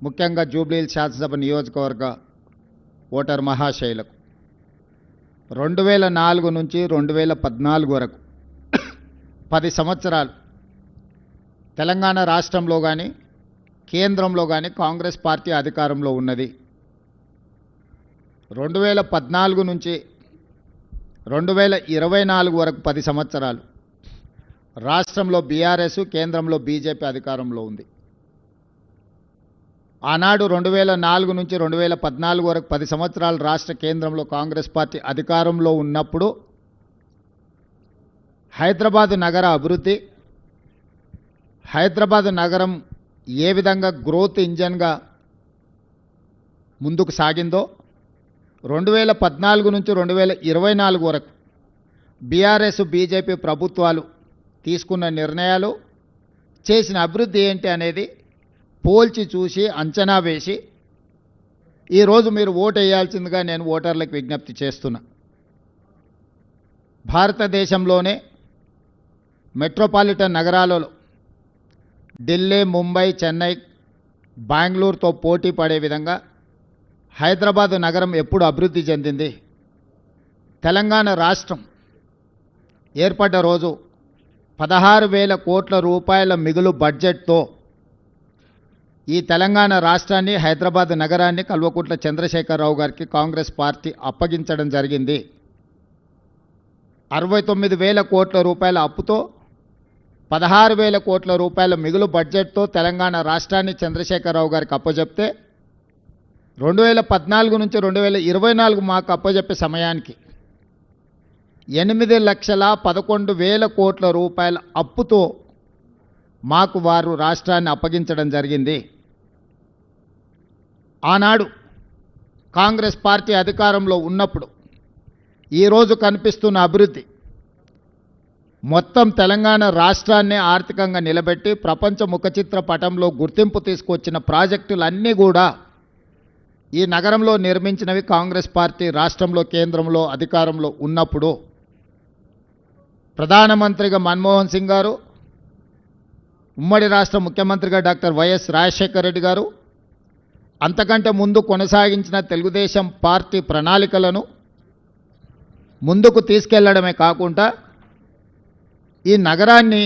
ముఖ్యంగా జూబ్లీహిల్స్ శాసనసభ నియోజకవర్గ ఓటర్ మహాశైలకు 2004 నుంచి 2014 వరకు 10 సంవత్సరాలు తెలంగాణ రాష్ట్రంలో కానీ కేంద్రంలో కానీ కాంగ్రెస్ పార్టీ అధికారంలో ఉన్నది. 2014 నుంచి 2024 వరకు 10 సంవత్సరాలు రాష్ట్రంలో బీఆర్ఎస్, కేంద్రంలో బీజేపీ అధికారంలో ఉంది. ఆనాడు 2004 నుంచి 2014 వరకు 10 సంవత్సరాలు రాష్ట్ర కేంద్రంలో కాంగ్రెస్ పార్టీ అధికారంలో ఉన్నప్పుడు హైదరాబాద్ నగర అభివృద్ధి, హైదరాబాద్ నగరం ఏ విధంగా గ్రోత్ ఇంజన్గా ముందుకు సాగిందో 2014 నుంచి 2024 వరకు బీఆర్ఎస్, బీజేపీ ప్రభుత్వాలు తీసుకున్న నిర్ణయాలు, చేసిన అభివృద్ధి ఏంటి అనేది పోల్చి చూసి అంచనా వేసి ఈరోజు మీరు ఓటు వేయాల్సిందిగా నేను ఓటర్లకు విజ్ఞప్తి చేస్తున్నా. భారతదేశంలోనే మెట్రోపాలిటన్ నగరాలలో ఢిల్లీ, ముంబై, చెన్నై, బెంగళూరుతో పోటీ పడే విధంగా హైదరాబాదు నగరం ఎప్పుడు అభివృద్ధి చెందింది? తెలంగాణ రాష్ట్రం ఏర్పడ్డ రోజు 16,000 కోట్ల రూపాయల మిగులు బడ్జెట్తో ఈ తెలంగాణ రాష్ట్రాన్ని, హైదరాబాద్ నగరాన్ని కల్వకుంట్ల చంద్రశేఖరరావు గారికి కాంగ్రెస్ పార్టీ అప్పగించడం జరిగింది. 69,000 కోట్ల రూపాయల అప్పుతో 16,000 కోట్ల రూపాయల మిగులు బడ్జెట్తో తెలంగాణ రాష్ట్రాన్ని చంద్రశేఖరరావు గారికి అప్పచెప్తే 2014 నుంచి 2024 మాకు అప్పచెప్పే సమయానికి 8,11,000 కోట్ల రూపాయల అప్పుతో మాకు వారు రాష్ట్రాన్ని అప్పగించడం జరిగింది. ఆనాడు కాంగ్రెస్ పార్టీ అధికారంలో ఉన్నప్పుడు ఈరోజు కనిపిస్తున్న అభివృద్ధి మొత్తం తెలంగాణ రాష్ట్రాన్ని ఆర్థికంగా నిలబెట్టి ప్రపంచ ముఖచిత్ర పటంలో గుర్తింపు తీసుకొచ్చిన ప్రాజెక్టులన్నీ కూడా ఈ నగరంలో నిర్మించినవి కాంగ్రెస్ పార్టీ రాష్ట్రంలో, కేంద్రంలో అధికారంలో ఉన్నప్పుడు. ప్రధానమంత్రిగా మన్మోహన్ సింగ్ గారు, ఉమ్మడి రాష్ట్ర ముఖ్యమంత్రిగా డాక్టర్ వైఎస్ రాజశేఖర రెడ్డి గారు, అంతకంటే ముందు కొనసాగించిన తెలుగుదేశం పార్టీ ప్రణాళికలను ముందుకు తీసుకెళ్లడమే కాకుండా ఈ నగరాన్ని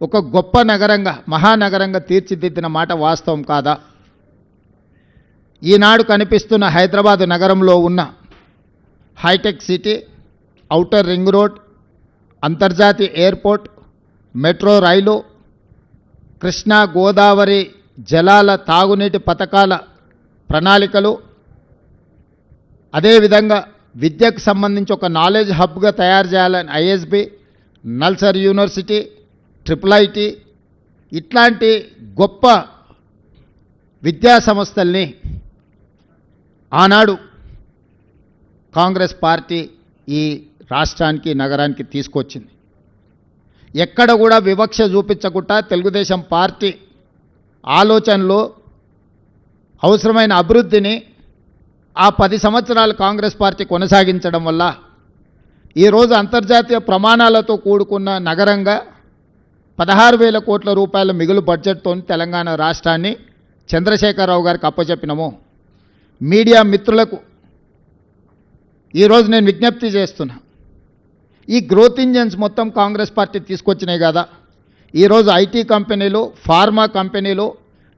ఒక గొప్ప నగరంగా, మహానగరంగా తీర్చిదిద్దిన మాట వాస్తవం కాదా? ఈనాడు కనిపిస్తున్న హైదరాబాద్ నగరంలో ఉన్న hitech city, outer ring road, అంతర్జాతీయ ఎయిర్పోర్ట్, మెట్రో రైలు, కృష్ణా గోదావరి జలాల తాగునీటి పథకాల ప్రణాళికలు, అదేవిధంగా విద్యకు సంబంధించి ఒక నాలెడ్జ్ హబ్గా తయారు చేయాలని ఐఎస్బి, నల్సర్ యూనివర్సిటీ, IIIT ఇట్లాంటి గొప్ప విద్యా సంస్థల్ని ఆనాడు కాంగ్రెస్ పార్టీ ఈ రాష్ట్రానికి, నగరానికి తీసుకొచ్చింది. ఎక్కడ కూడా వివక్ష చూపించకుండా తెలుగుదేశం పార్టీ ఆలోచనలో అవసరమైన అభివృద్ధిని ఆ 10 సంవత్సరాలు కాంగ్రెస్ పార్టీ కొనసాగించడం వల్ల ఈరోజు అంతర్జాతీయ ప్రమాణాలతో కూడుకున్న నగరంగా 16,000 కోట్ల రూపాయల మిగులు బడ్జెట్తో తెలంగాణ రాష్ట్రాన్ని చంద్రశేఖరరావు గారికి అప్పచెప్పినాము. మీడియా మిత్రులకు ఈరోజు నేను విజ్ఞప్తి చేస్తున్నా, ఈ గ్రోత్ ఇంజన్స్ మొత్తం కాంగ్రెస్ పార్టీ తీసుకొచ్చినాయి కదా. ఈరోజు ఐటీ కంపెనీలు, ఫార్మా కంపెనీలు,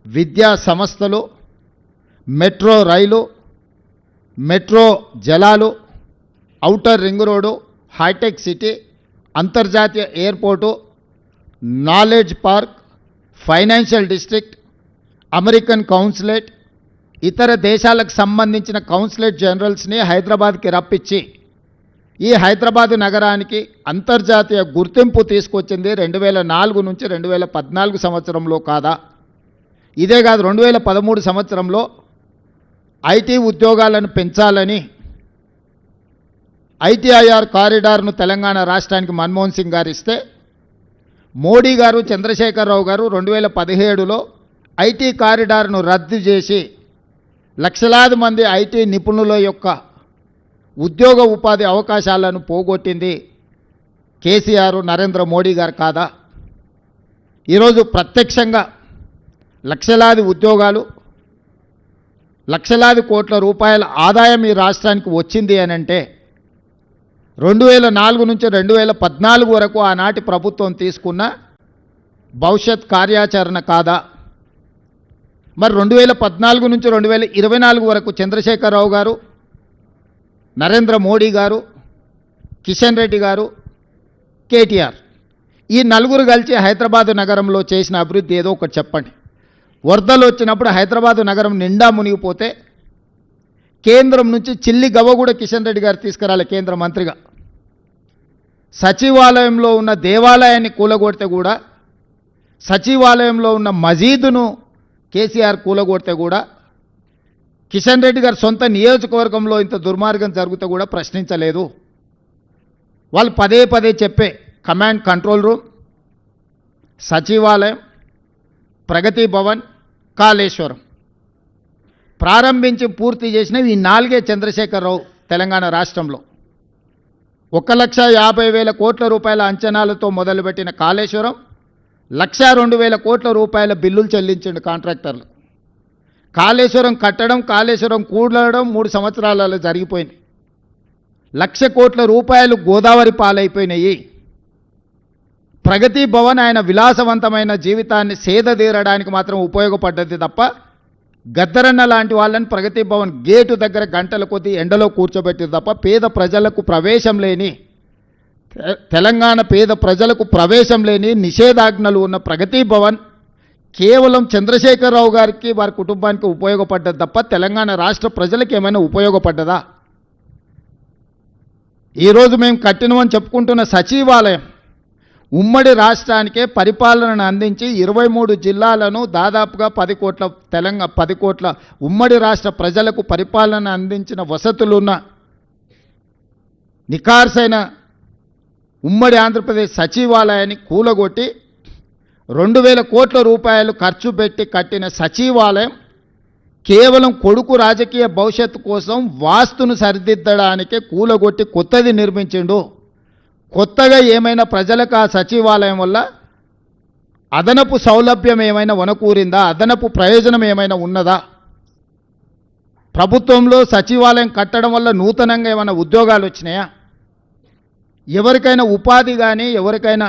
విద్యా సంస్థలు, మెట్రో రైలు, మెట్రో జలాలు, ఔటర్ రింగ్ రోడ్డు, హైటెక్ సిటీ, అంతర్జాతీయ airport, knowledge park, financial district, American consulate, ఇతర దేశాలకు సంబంధించిన కౌన్సిలేట్ జనరల్స్ని హైదరాబాద్కి రప్పించి ఈ హైదరాబాదు నగరానికి అంతర్జాతీయ గుర్తింపు తీసుకొచ్చింది 2004 నుంచి 2014 సంవత్సరంలో కాదా? ఇదే కాదు, 2013 సంవత్సరంలో ఐటీ ఉద్యోగాలను పెంచాలని ITIR కారిడార్ను తెలంగాణ రాష్ట్రానికి మన్మోహన్ సింగ్ గారు ఇస్తే మోడీ గారు, చంద్రశేఖరరావు గారు 2017లో ఐటీ కారిడార్ను రద్దు చేసి లక్షలాది మంది ఐటీ నిపుణుల యొక్క ఉద్యోగ ఉపాధి అవకాశాలను పోగొట్టింది కేసీఆర్, నరేంద్ర మోడీ గారు కాదా? ఈరోజు ప్రత్యక్షంగా లక్షలాది ఉద్యోగాలు, లక్షలాది కోట్ల రూపాయల ఆదాయం ఈ రాష్ట్రానికి వచ్చింది అని అంటే 2004 నుంచి 2014 వరకు ఆనాటి ప్రభుత్వం తీసుకున్న భవిష్యత్ కార్యాచరణ కాదా? మరి 2014 నుంచి 2024 వరకు చంద్రశేఖరరావు గారు, నరేంద్ర మోడీ గారు, కిషన్ రెడ్డి గారు, కేటీఆర్ ఈ నలుగురు కలిసి హైదరాబాదు నగరంలో చేసిన అభివృద్ధి ఏదో ఒకటి చెప్పండి. వరదలు వచ్చినప్పుడు హైదరాబాదు నగరం నిండా మునిగిపోతే కేంద్రం నుంచి చిల్లి గవ్వ కూడా కిషన్ రెడ్డి గారు తీసుకురాలి కేంద్ర మంత్రిగా. సచివాలయంలో ఉన్న దేవాలయాన్ని కూలగొడితే కూడా, సచివాలయంలో ఉన్న మసీదును కేసీఆర్ కూలగొడితే కూడా, కిషన్ రెడ్డి గారు సొంత నియోజకవర్గంలో ఇంత దుర్మార్గం జరిగితే కూడా ప్రశ్నించలేదు. వాళ్ళు పదే పదే చెప్పే కమాండ్ కంట్రోల్ రూమ్, సచివాలయం, ప్రగతి భవన్, కాళేశ్వరం ప్రారంభించి పూర్తి చేసినవి ఈ 4 చంద్రశేఖరరావు తెలంగాణ రాష్ట్రంలో. 1,50,000 కోట్ల రూపాయల అంచనాలతో మొదలుపెట్టిన కాళేశ్వరం 1,02,000 కోట్ల రూపాయల బిల్లులు చెల్లించిండు కాంట్రాక్టర్లు. కాళేశ్వరం కట్టడం, కాళేశ్వరం కూడడం 3 సంవత్సరాలలో జరిగిపోయింది. 1,00,000 కోట్ల రూపాయలు గోదావరి పాలైపోయినాయి. ప్రగతి భవన్ ఆయన విలాసవంతమైన జీవితాన్ని సేదతీరడానికి మాత్రం ఉపయోగపడ్డది తప్ప, గద్దరన్న లాంటి వాళ్ళని ప్రగతి భవన్ గేటు దగ్గర గంటల కొద్దీ ఎండలో కూర్చోబెట్టింది తప్ప పేద ప్రజలకు ప్రవేశం లేని, తెలంగాణ పేద ప్రజలకు ప్రవేశం లేని నిషేధాజ్ఞలు ఉన్న ప్రగతి భవన్ కేవలం చంద్రశేఖరరావు గారికి, వారి కుటుంబానికి ఉపయోగపడ్డది తప్ప తెలంగాణ రాష్ట్ర ప్రజలకు ఏమైనా ఉపయోగపడ్డదా? ఈరోజు మేము కట్టినమని చెప్పుకుంటున్న సచివాలయం ఉమ్మడి రాష్ట్రానికే పరిపాలనను అందించి 23 జిల్లాలను దాదాపుగా 10 కోట్ల ఉమ్మడి రాష్ట్ర ప్రజలకు పరిపాలన అందించిన వసతులున్న నిఖార్సైన ఉమ్మడి ఆంధ్రప్రదేశ్ సచివాలయాన్ని కూలగొట్టి 2,000 కోట్ల రూపాయలు ఖర్చు పెట్టి కట్టిన సచివాలయం కేవలం కొడుకు రాజకీయ భవిష్యత్తు కోసం వాస్తును సరిదిద్దడానికే కూలగొట్టి కొత్తది నిర్మించిండు. కొత్తగా ఏమైనా ప్రజలకు ఆ సచివాలయం వల్ల అదనపు సౌలభ్యం ఏమైనా వనకూరిందా? అదనపు ప్రయోజనం ఏమైనా ఉన్నదా? ప్రభుత్వంలో సచివాలయం కట్టడం వల్ల నూతనంగా ఏమైనా ఉద్యోగాలు వచ్చినాయా? ఎవరికైనా ఉపాధి కానీ, ఎవరికైనా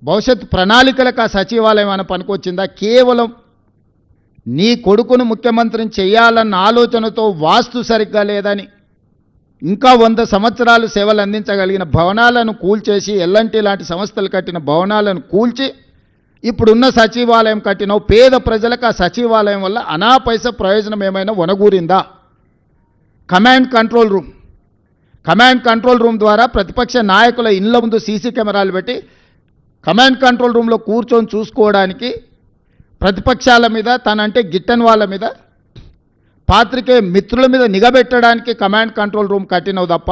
భవిష్యత్ ప్రణాళికలకు ఆ సచివాలయం అని పనికొచ్చిందా? కేవలం నీ కొడుకును ముఖ్యమంత్రిని చేయాలన్న ఆలోచనతో వాస్తు సరిగ్గా లేదని ఇంకా 100 సంవత్సరాలు సేవలు అందించగలిగిన భవనాలను కూల్చేసి, ఎల్ఎన్టీ లాంటి సంస్థలు కట్టిన భవనాలను కూల్చి ఇప్పుడున్న సచివాలయం కట్టినవు. పేద ప్రజలకు ఆ సచివాలయం వల్ల అనాపైస ప్రయోజనం ఏమైనా వనగూరిందా? కమాండ్ కంట్రోల్ రూమ్ ద్వారా ప్రతిపక్ష నాయకుల ఇళ్ల ముందు సీసీ కెమెరాలు పెట్టి కమాండ్ కంట్రోల్ రూమ్లో కూర్చొని చూసుకోవడానికి ప్రతిపక్షాల మీద, తనంటే గిట్టని వాళ్ళ మీద, పాత్రికేయ మిత్రుల మీద నిఘబెట్టడానికి కమాండ్ కంట్రోల్ రూమ్ కట్టినవు తప్ప,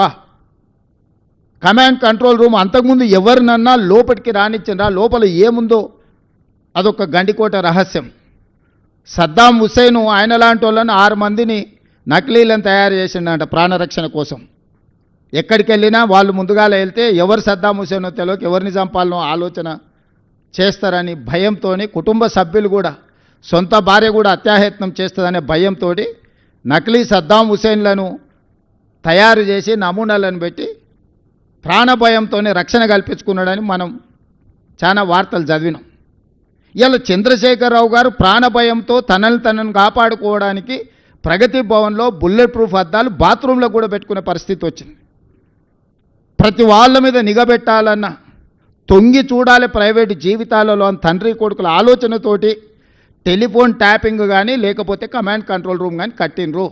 కమాండ్ కంట్రోల్ రూమ్ అంతకుముందు ఎవరినన్నా లోపలికి రానిచ్చిండ్రా? లోపల ఏముందో అదొక గండికోట రహస్యం. సద్దాం హుస్సేన్ ఆయన లాంటి వాళ్ళని 6 మందిని నకిలీలను తయారు చేసిండంట ప్రాణరక్షణ కోసం. ఎక్కడికి వెళ్ళినా వాళ్ళు ముందుగాల వెళ్తే ఎవరు సద్దాం హుస్సేనో తెలియక ఎవరిని చంపాలనో ఆలోచన చేస్తారని భయంతో, కుటుంబ సభ్యులు కూడా, సొంత భార్య కూడా అత్యాయత్నం చేస్తుందనే భయంతో నకిలీ సద్దాం హుస్సేన్లను తయారు చేసి నమూనాలను పెట్టి ప్రాణభయంతోనే రక్షణ కల్పించుకున్నాడని మనం చాలా వార్తలు చదివినాం. ఇలా చంద్రశేఖరరావు గారు ప్రాణభయంతో తనను కాపాడుకోవడానికి ప్రగతి భవన్లో బుల్లెట్ ప్రూఫ్ అద్దాలు బాత్రూంలో కూడా పెట్టుకునే పరిస్థితి వచ్చింది. ప్రతి వాళ్ళ మీద నిఘబెట్టాలన్న, తొంగి చూడాలి ప్రైవేటు జీవితాలలో అని తండ్రి కొడుకుల ఆలోచనతోటి టెలిఫోన్ ట్యాపింగ్ కానీ, లేకపోతే కమాండ్ కంట్రోల్ రూమ్ కానీ కట్టినరు.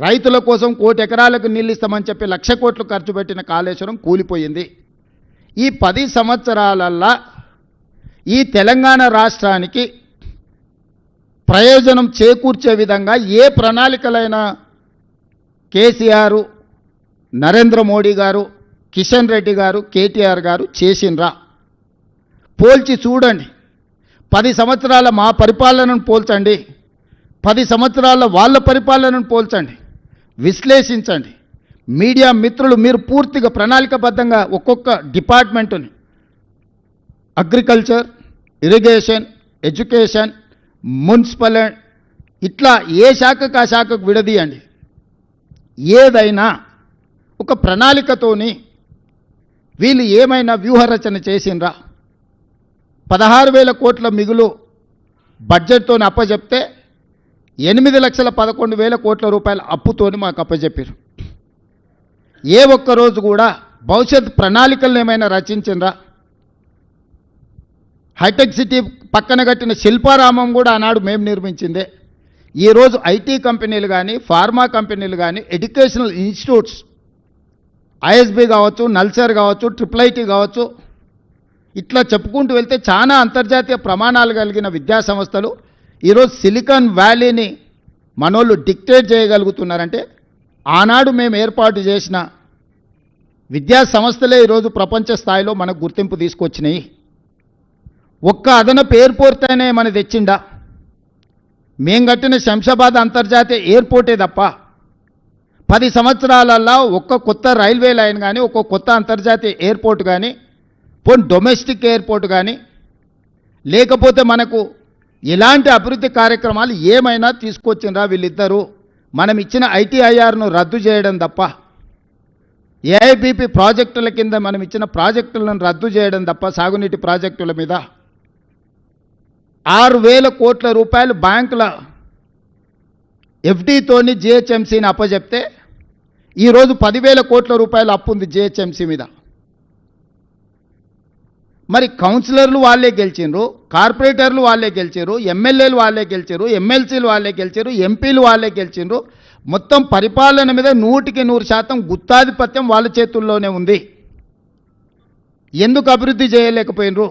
రైతుల కోసం 1 కోటి ఎకరాలకు నీళ్ళు ఇస్తామని చెప్పి 1,00,000 కోట్లు ఖర్చు పెట్టిన కాళేశ్వరం కూలిపోయింది. ఈ 10 సంవత్సరాలల్లా ఈ తెలంగాణ రాష్ట్రానికి ప్రయోజనం చేకూర్చే విధంగా ఏ ప్రణాళికలైనా కేసీఆర్, నరేంద్ర మోడీ గారు, కిషన్ రెడ్డి గారు, కేటీఆర్ గారు చేసిండ్రా? పోల్చి చూడండి. 10 సంవత్సరాల మా పరిపాలనను పోల్చండి, 10 సంవత్సరాల వాళ్ళ పరిపాలనను పోల్చండి, విశ్లేషించండి. మీడియా మిత్రులు మీరు పూర్తిగా ప్రణాళికబద్ధంగా ఒక్కొక్క డిపార్ట్మెంటుని, అగ్రికల్చర్, ఇరిగేషన్, ఎడ్యుకేషన్, మున్సిపల్ ఇట్లా ఏ శాఖకు ఆ శాఖకు విడదీయండి. ఏదైనా ఒక ప్రణాళికతోని వీళ్ళు ఏమైనా వ్యూహరచన చేసిండ్రా? 16,000 కోట్ల మిగులు బడ్జెట్తో అప్పచెప్తే 8,11,000 కోట్ల రూపాయల అప్పుతోని మాకు అప్పచెప్పారు. ఏ ఒక్కరోజు కూడా భవిష్యత్ ప్రణాళికలను ఏమైనా రచించిండ్రా? హైటెక్ సిటీ పక్కన కట్టిన శిల్పారామం కూడా ఆనాడు మేము నిర్మించిందే. ఈరోజు ఐటీ కంపెనీలు కానీ, ఫార్మా కంపెనీలు కానీ, ఎడ్యుకేషనల్ ఇన్స్టిట్యూట్స్ ఐఎస్బి కావచ్చు, నల్సర్ కావచ్చు, ట్రిపుల్ ఐటీ కావచ్చు, ఇట్లా చెప్పుకుంటూ వెళ్తే చాలా అంతర్జాతీయ ప్రమాణాలు కలిగిన విద్యా సంస్థలు ఈరోజు సిలికాన్ వ్యాలీని మనోళ్ళు డిక్టేట్ చేయగలుగుతున్నారంటే ఆనాడు మేము ఏర్పాటు చేసిన విద్యా సంస్థలే ఈరోజు ప్రపంచ స్థాయిలో మనకు గుర్తింపు తీసుకొచ్చినాయి. ఒక్క అదనపు ఎయిర్పోర్ట్ అయినా ఏమైనా తెచ్చిండా? మేం కట్టిన శంషాబాద్ అంతర్జాతీయ ఎయిర్పోర్టే తప్ప 10 సంవత్సరాలల్లో ఒక్క కొత్త రైల్వే లైన్ కానీ, ఒక్క కొత్త అంతర్జాతీయ ఎయిర్పోర్ట్ కానీ, పోనీ డొమెస్టిక్ ఎయిర్పోర్ట్ కానీ, లేకపోతే మనకు ఇలాంటి అభివృద్ధి కార్యక్రమాలు ఏమైనా తీసుకొచ్చిండ్రా వీళ్ళిద్దరూ? మనం ఇచ్చిన ఐటీఐఆర్ను రద్దు చేయడం తప్ప, ఏఐబిపి ప్రాజెక్టుల కింద మనం ఇచ్చిన ప్రాజెక్టులను రద్దు చేయడం తప్ప, సాగునీటి ప్రాజెక్టుల మీద 6,000 కోట్ల రూపాయలు బ్యాంకుల ఎఫ్డీతోని జిహెచ్ఎంసీని అప్పచెప్తే ఈరోజు 10,000 కోట్ల రూపాయలు అప్పు ఉంది జిహెచ్ఎంసీ మీద. మరి కౌన్సిలర్లు వాళ్ళే గెలిచిండ్రు, కార్పొరేటర్లు వాళ్ళే గెలిచారు, ఎమ్మెల్యేలు వాళ్ళే గెలిచారు, ఎమ్మెల్సీలు వాళ్ళే గెలిచారు, ఎంపీలు వాళ్ళే గెలిచిండ్రు. మొత్తం పరిపాలన మీద 100% గుత్తాధిపత్యం వాళ్ళ చేతుల్లోనే ఉంది. ఎందుకు అభివృద్ధి చేయలేకపోయినరు?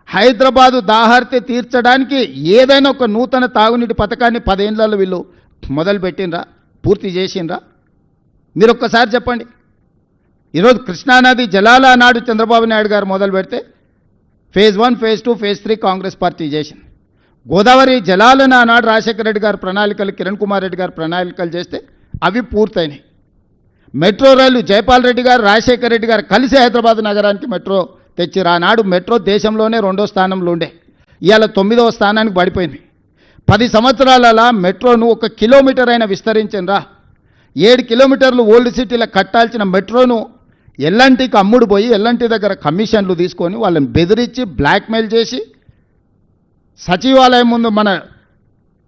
హైదరాబాదు దాహార్తి తీర్చడానికి ఏదైనా ఒక నూతన తాగునీటి పథకాన్ని 10 ఏళ్లలో వీళ్ళు మొదలుపెట్టినరా? పూర్తి చేసిండ్రా? మీరు ఒక్కసారి చెప్పండి. ఈరోజు కృష్ణానది జలాల నాడు చంద్రబాబు నాయుడు గారు మొదలు పెడితే phase 1, phase 2, phase 3 Congress party చేసింది. గోదావరి జలాలను ఆనాడు రాజశేఖర రెడ్డి గారు ప్రణాళికలు, కిరణ్ కుమార్ రెడ్డి గారు ప్రణాళికలు చేస్తే అవి పూర్తయినాయి. మెట్రో రైలు జైపాల్ రెడ్డి గారు, రాజశేఖర రెడ్డి గారు కలిసి హైదరాబాద్ నగరానికి మెట్రో తెచ్చిరు. ఆనాడు మెట్రో దేశంలోనే 2వ స్థానంలో ఉండే, ఇవాళ 9వ స్థానానికి పడిపోయింది. 10 సంవత్సరాలలో మెట్రోను 1 కిలోమీటర్ అయినా విస్తరించిండ్రా? 7 కిలోమీటర్లు ఓల్డ్ సిటీలో కట్టాల్సిన మెట్రోను ఎల్ఎన్టీకి అమ్ముడు పోయి ఎల్ఎన్టీ దగ్గర కమిషన్లు తీసుకొని వాళ్ళని బెదిరించి బ్లాక్మెయిల్ చేసి సచివాలయం ముందు, మన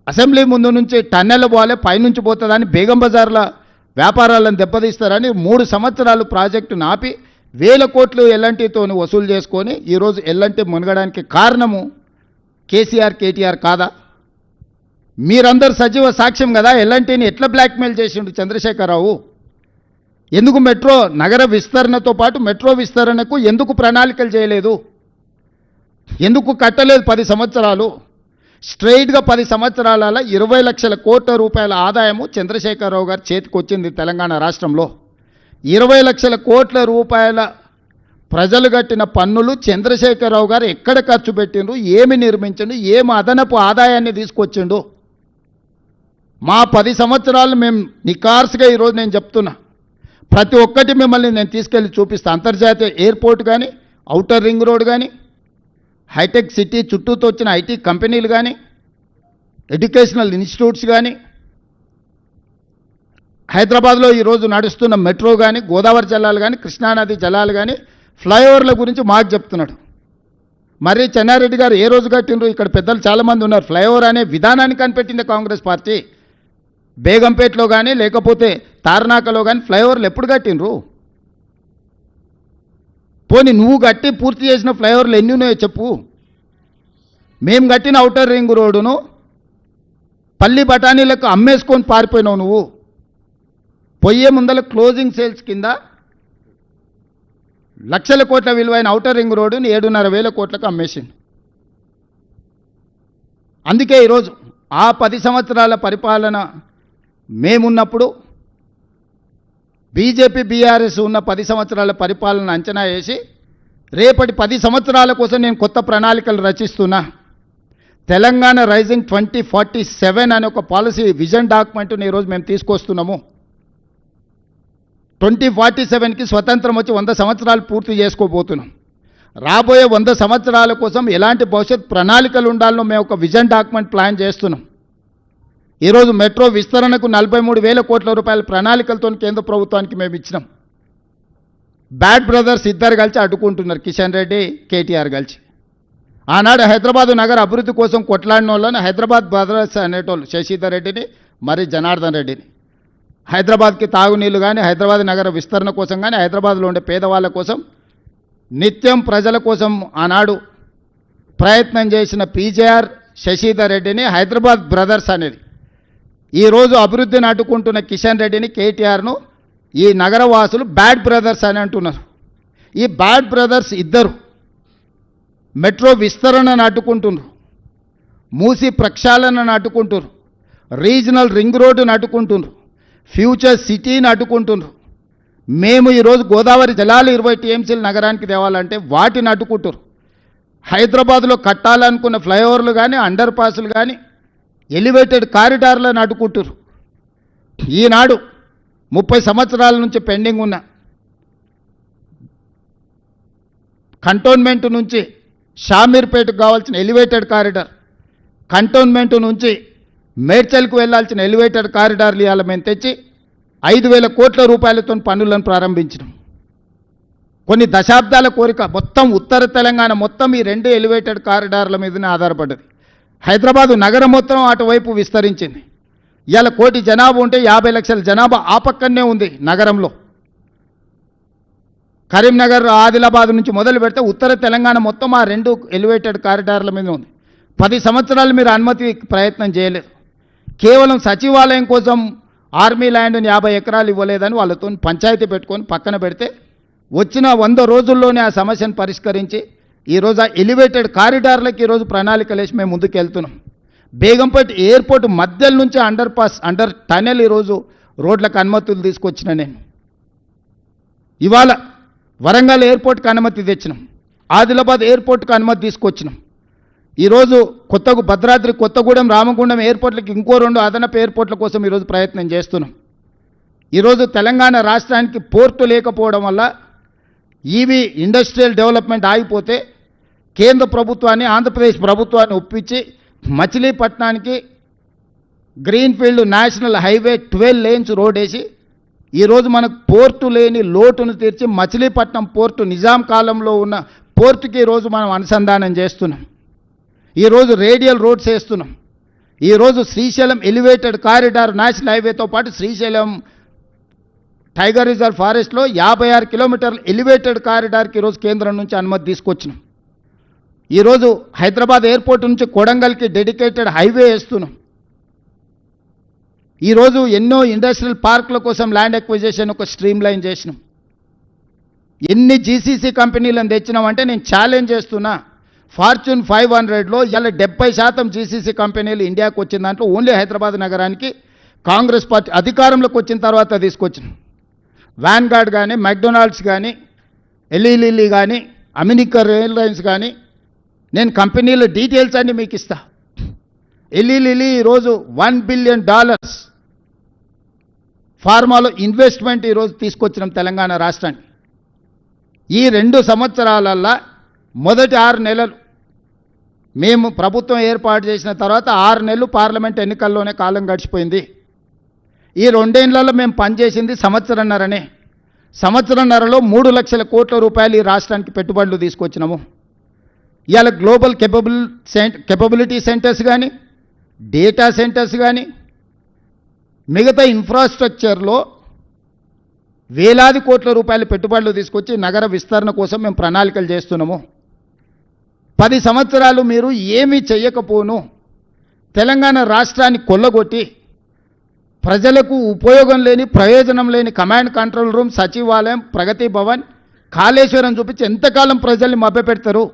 అసెంబ్లీ ముందు నుంచి టన్నెల్ పోవాలి, పైనుంచి పోతుందని బేగం బజార్ల వ్యాపారాలను దెబ్బతీస్తారని 3 సంవత్సరాలు ప్రాజెక్టును ఆపి 1,000 కోట్లు ఎల్ఎన్టీతో వసూలు చేసుకొని ఈరోజు ఎల్ఎన్టీ మునగడానికి కారణము కేసీఆర్, కేటీఆర్ కాదా? మీరందరూ సజీవ సాక్ష్యం కదా. ఎల్ఎన్టీని ఎట్లా బ్లాక్మెయిల్ చేసిండు చంద్రశేఖరరావు? ఎందుకు మెట్రో నగర విస్తరణతో పాటు మెట్రో విస్తరణకు ఎందుకు ప్రణాళికలు చేయలేదు? ఎందుకు కట్టలేదు? 10 సంవత్సరాలు స్ట్రైట్గా 10 సంవత్సరాల 20 లక్షల కోట్ల రూపాయల ఆదాయము చంద్రశేఖరరావు గారి చేతికి వచ్చింది తెలంగాణ రాష్ట్రంలో. 20 లక్షల కోట్ల రూపాయల ప్రజలు కట్టిన పన్నులు చంద్రశేఖరరావు గారు ఎక్కడ ఖర్చు పెట్టిండు, ఏమి నిర్మించిండు, ఏమి అదనపు ఆదాయాన్ని తీసుకొచ్చిండు? మా 10 సంవత్సరాలు మేము నికార్సుగా ఈరోజు నేను చెప్తున్నా, ప్రతి ఒక్కటి మిమ్మల్ని నేను తీసుకెళ్ళి చూపిస్తా. అంతర్జాతీయ ఎయిర్పోర్ట్ కానీ, ఔటర్ రింగ్ రోడ్ కానీ, హైటెక్ సిటీ చుట్టూతో వచ్చిన ఐటీ కంపెనీలు కానీ, ఎడ్యుకేషనల్ ఇన్స్టిట్యూట్స్ కానీ, హైదరాబాద్లో ఈరోజు నడుస్తున్న మెట్రో కానీ, గోదావరి జలాలు కానీ, కృష్ణానది జలాలు కానీ, ఫ్లైఓవర్ల గురించి మాకు చెప్తున్నాడు. మరి చెన్నారెడ్డి గారు ఏ రోజు కట్టిండ్రు? ఇక్కడ పెద్దలు చాలామంది ఉన్నారు. ఫ్లైఓవర్ అనే విధానాన్ని కనిపెట్టింది కాంగ్రెస్ పార్టీ. బేగంపేటలో కానీ, లేకపోతే తార్నాకలో కానీ ఫ్లైఓవర్లు ఎప్పుడు కట్టిండ్రు? పోనీ నువ్వు కట్టి పూర్తి చేసిన ఫ్లైఓవర్లు ఎన్ని ఉన్నాయో చెప్పు. మేము కట్టిన ఔటర్ రింగ్ రోడ్డును పల్లి బఠానీలకు అమ్మేసుకొని పారిపోయినావు నువ్వు. పొయ్యే ముందల క్లోజింగ్ సేల్స్ కింద లక్షల కోట్ల విలువైన ఔటర్ రింగ్ రోడ్డుని 7,500 కోట్లకు అమ్మేసింది. అందుకే ఈరోజు ఆ 10 సంవత్సరాల పరిపాలన మేమున్నప్పుడు బీజేపీ, బీఆర్ఎస్ ఉన్న 10 సంవత్సరాల పరిపాలన అంచనా వేసి రేపటి 10 సంవత్సరాల కోసం నేను కొత్త ప్రణాళికలు రచిస్తున్నా. తెలంగాణ రైజింగ్ 2047 అనే ఒక పాలసీ విజన్ డాక్యుమెంట్ని ఈరోజు మేము తీసుకొస్తున్నాము. 2047కి స్వతంత్రం వచ్చి 100 సంవత్సరాలు పూర్తి చేసుకోబోతున్నాం. రాబోయే 100 సంవత్సరాల కోసం ఎలాంటి భవిష్యత్ ప్రణాళికలు ఉండాలో మేము ఒక విజన్ డాక్యుమెంట్ ప్లాన్ చేస్తున్నాం. ఈరోజు మెట్రో విస్తరణకు 43,000 కోట్ల రూపాయల ప్రణాళికలతో కేంద్ర ప్రభుత్వానికి మేము ఇచ్చినాం. బ్యాడ్ బ్రదర్స్ ఇద్దరు కలిసి అడ్డుకుంటున్నారు, కిషన్ రెడ్డి కేటీఆర్ కలిసి. ఆనాడు హైదరాబాదు నగర అభివృద్ధి కోసం కొట్లాడిన వాళ్ళని హైదరాబాద్ బ్రదర్స్ అనేటోళ్ళు, శశిధర్ రెడ్డిని మరి జనార్దన్ రెడ్డిని. హైదరాబాద్కి తాగునీళ్ళు కానీ, హైదరాబాద్ నగర విస్తరణ కోసం కానీ, హైదరాబాద్లో ఉండే పేదవాళ్ళ కోసం, నిత్యం ప్రజల కోసం ఆనాడు ప్రయత్నం చేసిన పీజేఆర్ శశిధర్ రెడ్డిని హైదరాబాద్ బ్రదర్స్ అనేది. ఈరోజు అభివృద్ధిని అడ్డుకుంటున్న కిషన్ రెడ్డిని కేటీఆర్ను ఈ నగరవాసులు బ్యాడ్ బ్రదర్స్ అని అంటున్నారు. ఈ బ్యాడ్ బ్రదర్స్ ఇద్దరు మెట్రో విస్తరణను అడ్డుకుంటున్నారు, మూసి ప్రక్షాళనను అడ్డుకుంటున్నారు, రీజనల్ రింగ్ రోడ్డును అడ్డుకుంటున్నారు, ఫ్యూచర్ సిటీని అడ్డుకుంటున్నారు. మేము ఈరోజు గోదావరి జలాలు 20 టీఎంసీల నగరానికి తేవాలంటే వాటిని అడ్డుకుంటారు. హైదరాబాద్లో కట్టాలనుకున్న ఫ్లైఓవర్లు కానీ, అండర్ పాస్లు కానీ, ఎలివేటెడ్ కారిడార్లను అడ్డుకుంటారు. ఈనాడు 30 సంవత్సరాల నుంచి పెండింగ్ ఉన్న కంటోన్మెంట్ నుంచి షామీర్పేటకు కావాల్సిన ఎలివేటెడ్ కారిడార్, కంటోన్మెంట్ నుంచి మేడ్చల్కు వెళ్లాల్సిన ఎలివేటెడ్ కారిడార్లు ఇవాళ మేము తెచ్చి 5,000 కోట్ల రూపాయలతో పనులను ప్రారంభించినాం. కొన్ని దశాబ్దాల కోరిక, మొత్తం ఉత్తర తెలంగాణ మొత్తం ఈ 2 ఎలివేటెడ్ కారిడార్ల మీదనే ఆధారపడ్డది. హైదరాబాదు నగరం మొత్తం అటువైపు విస్తరించింది. ఇవాళ 1 కోటి జనాభా ఉంటే 50 లక్షల జనాభా ఆ పక్కనే ఉంది నగరంలో. కరీంనగర్, ఆదిలాబాద్ నుంచి మొదలు పెడితే ఉత్తర తెలంగాణ మొత్తం ఆ 2 ఎలివేటెడ్ కారిడార్ల మీద ఉంది. 10 సంవత్సరాలు మీరు అనుమతి ప్రయత్నం చేయలేదు. కేవలం సచివాలయం కోసం ఆర్మీ ల్యాండ్ని 50 ఎకరాలు ఇవ్వలేదని వాళ్ళతో పంచాయతీ పెట్టుకొని పక్కన పెడితే వచ్చిన 100 రోజుల్లోనే ఆ సమస్యను పరిష్కరించి ఈరోజు ఆ ఎలివేటెడ్ కారిడార్లకు ఈరోజు ప్రణాళికలు వేసి మేము ముందుకు వెళ్తున్నాం. బేగంపేట ఎయిర్పోర్ట్ మధ్యలో నుంచి అండర్ టనెల్ ఈరోజు రోడ్లకు అనుమతులు తీసుకొచ్చిన నేను. ఇవాళ వరంగల్ ఎయిర్పోర్ట్కి అనుమతి తెచ్చినాం, ఆదిలాబాద్ ఎయిర్పోర్ట్కి అనుమతి తీసుకొచ్చినాం. ఈరోజు భద్రాద్రి, కొత్తగూడెం, రామగుండం ఎయిర్పోర్ట్లకి ఇంకో 2 అదనపు ఎయిర్పోర్ట్ల కోసం ఈరోజు ప్రయత్నం చేస్తున్నాం. ఈరోజు తెలంగాణ రాష్ట్రానికి పోర్టు లేకపోవడం వల్ల ఈవీ ఇండస్ట్రియల్ డెవలప్మెంట్ ఆగిపోతే కేంద్ర ప్రభుత్వాన్ని, ఆంధ్రప్రదేశ్ ప్రభుత్వాన్ని ఒప్పించి మచిలీపట్నానికి greenfield national highway 12 lanes road వేసి ఈరోజు మనకు పోర్టు లేని లోటును తీర్చి మచిలీపట్నం పోర్టు నిజాం కాలంలో ఉన్న పోర్టుకి ఈరోజు మనం అనుసంధానం చేస్తున్నాం. ఈరోజు రేడియల్ రోడ్స్ వేస్తున్నాం. ఈరోజు శ్రీశైలం ఎలివేటెడ్ కారిడార్ నేషనల్ హైవేతో పాటు శ్రీశైలం టైగర్ రిజర్వ్ ఫారెస్ట్లో 56 కిలోమీటర్ల ఎలివేటెడ్ కారిడార్కి ఈరోజు కేంద్రం నుంచి అనుమతి తీసుకొచ్చినాం. ఈరోజు హైదరాబాద్ ఎయిర్పోర్ట్ నుంచి కొడంగల్కి డెడికేటెడ్ హైవే వేస్తున్నాం. ఈరోజు ఎన్నో ఇండస్ట్రియల్ పార్కుల కోసం ల్యాండ్ ఎక్విజిషన్ ఒక స్ట్రీమ్ లైన్ చేసినాం. ఎన్ని జీసీసీ కంపెనీలను తెచ్చినామంటే నేను ఛాలెంజ్ చేస్తున్నా, ఫార్చ్యూన్ 500లో ఇలా 70% జీసీసీ కంపెనీలు ఇండియాకు వచ్చిన దాంట్లో ఓన్లీ హైదరాబాద్ నగరానికి కాంగ్రెస్ పార్టీ అధికారంలోకి వచ్చిన తర్వాత తీసుకొచ్చినాం. వ్యాన్గార్డ్ కానీ, మెక్డొనాల్డ్స్ కానీ, ఎల్ఈలిల్లీ కానీ, అమెరికన్ ఎయిర్లైన్స్ కానీ, నేను కంపెనీల డీటెయిల్స్ అన్నీ మీకు ఇస్తా. ఎల్ఈలిల్లీ ఈరోజు $1 బిలియన్ ఫార్మాలో ఇన్వెస్ట్మెంట్ ఈరోజు తీసుకొచ్చినాం తెలంగాణ రాష్ట్రానికి. ఈ 2 సంవత్సరాలల్లో మొదటి 6 నెలలు మేము ప్రభుత్వం ఏర్పాటు చేసిన తర్వాత 6 నెలలు పార్లమెంట్ ఎన్నికల్లోనే కాలం గడిచిపోయింది. ఈ 2 ఏళ్లలో మేము పనిచేసింది సంవత్సరన్నరలో 3 లక్షల కోట్ల రూపాయలు ఈ రాష్ట్రానికి పెట్టుబడులు తీసుకొచ్చినాము. ఇవాళ గ్లోబల్ కెపబిలిటీ సెంటర్స్ కానీ, డేటా సెంటర్స్ కానీ, మిగతా ఇన్ఫ్రాస్ట్రక్చర్లో వేలాది కోట్ల రూపాయల పెట్టుబడులు తీసుకొచ్చి నగర విస్తరణ కోసం మేము ప్రణాళికలు చేస్తున్నాము. 10 సంవత్సరాలు మీరు ఏమీ చెయ్యకపోను తెలంగాణ రాష్ట్రాన్ని కొల్లగొట్టి ప్రజలకు ఉపయోగం లేని, ప్రయోజనం లేని కమాండ్ కంట్రోల్ రూమ్, సచివాలయం, ప్రగతి భవన్, కాళేశ్వరం చూపించి ఎంతకాలం ప్రజల్ని మభ్యపెడతారు?